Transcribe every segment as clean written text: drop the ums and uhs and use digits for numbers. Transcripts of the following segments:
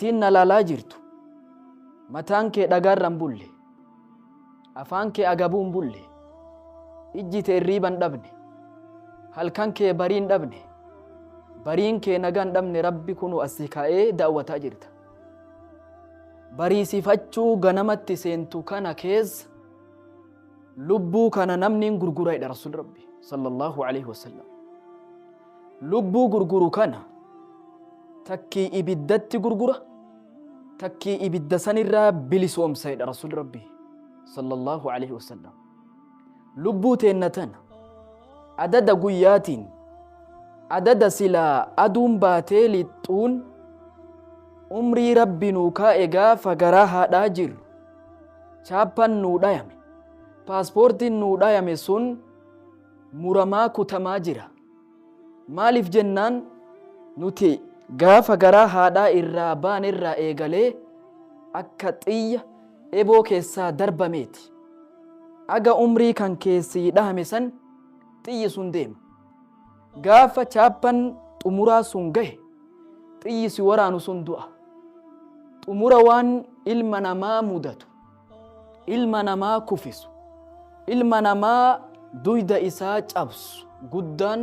tinna lalaa jirtu mataan kee dhagaarran bulle afaan kee agabuun bulle ijji tee riiban dhabne halkan kee bariin dhabne bariin kee nagaan dhabne rabbi kunu asii kaa'ee daawwataa jirta. Bariisifachuu ganamatti seentu kana keessa lubbuu kana namni gurguraidha Rasuul Rabbi sallallahu alaihi wasallam. Lubbuu gurguru kana takkii ibiddatti gurgura takkii ibidda sanirraa bilisoomsaidha Rasuul Rabbi sallallahu alaihi wasallam. Lubbuu teennatan adada guyyaatiin adada silaa aduun baatee lixuun umrii rabbi nuu kaa'e gaafa garaa haadhaa jiru chaappaan nuu dhayame paaspoortiin nuu dhayame sun muramaa kutamaa jira. Maaliif jennaan nuti gaafa garaa haadhaa irraa baan irraa eegalee akka xiyya eboo keessaa darbameeti. Aga umrii kan keessii dhahame san xiyyi sun deema. Gaafa chaappaan xumuraa sun gahe xiyyi si waraanu sun du'a. Xumura waan ilma namaa mudatu, ilma namaa kufisu, ilma namaa duyda isaa cabsu guddaan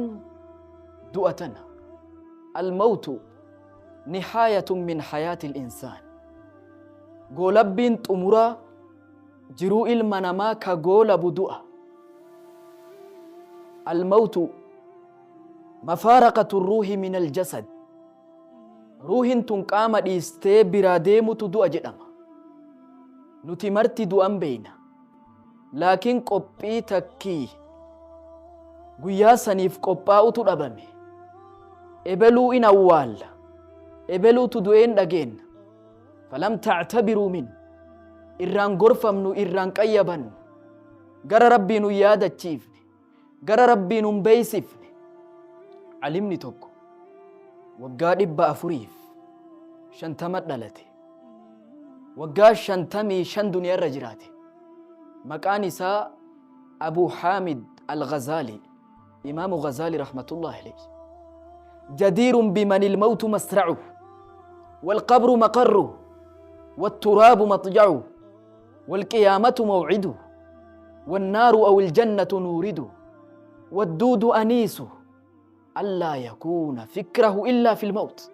du'a tana. Almawtu nihaayatun min hayaati insaan. Goolabbiin xumuraa jiruu ilma namaa ka goolabu du'a. Almawtu mafaaraqatu ruuhi min aljasad. Ruuhin tun qaama dhiistee biraa deemutu du'a jedhama. Nuti marti du'an beeyna. Laakiin qophii takkii guyyaa saniif qophaa'utu dhabame. Ebeluu in awwaalla. Ebeluutu du'een dhageenna. Falam ta'tabiruu min. Irraan gorfamnu irraan qayyabannu. Gara rabbii nu yaadachiifne. Gara rabbii nun beeysifne. Alimni tokko waggaa 450 dhalate. Waggaa 55 duniyaarra jiraate. Maqaan isaa Abu Hamid al-Ghazali, Imaamu Ghazali rahmatullahi alayhi. Jadiirun biman ilmawtu masra'u والقبر مقره والتراب مضجعه والقيامة موعده والنار أو الجنة نورده والدود أنيسه ألا يكون فكره إلا في الموت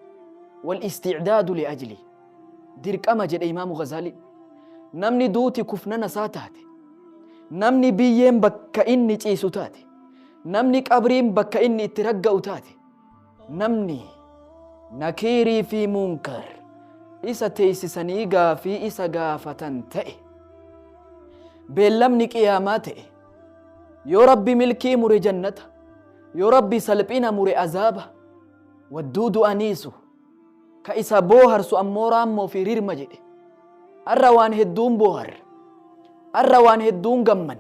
والاستعداد لأجله. ديرك أما جد إمام غزالي نمني دوتي كفننا ساتاتي نمني بيين بكا إني تيسو تاتي نمني كابرين بكا إني ترقع تاتي نمني نكيري في منكر إسا تيسي سنيقا في إسا قافة تأي بيلمني قياماتي يا ربي ملكي مري جنته يا ربي سلبنا مري عذابه والدود أنيسه كإسا بوهر سو أمورا مو في رير مجد الروان هدون بوهر الروان هدون قمن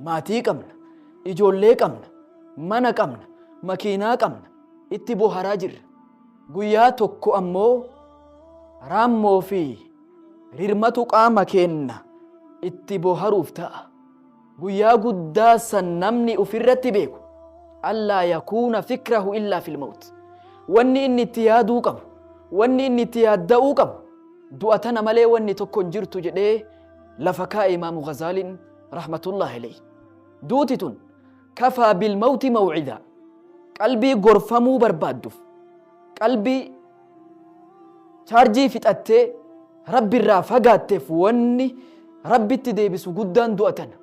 ماتي قمن إجولي قمن منا قمن مكينا قمن itti boharaa jirra. Guyyaa tokko ammoo raammoo fi rirmatu qaama keenna itti boharuuf ta'a. Guyyaa guddaa san namni ofirratti beeku allaa yakuuna fikrahu illaa fil mawt. Wanni inni itti yaaduu qabu, wanni inni itti yaadda'uu qabu du'a tana malee wanni tokko hin jirtu jedhee lafa kaa'e Imaamu Ghazaliin rahmatullahi alayhi. Duuti tun kafaa bil mawti mawcidaa. Qalbii gorfamuu barbaadduuf qalbii chaarjii fixattee rabbi irraa fagaatteef wanni rabbitti deebisu guddaan du'a tana.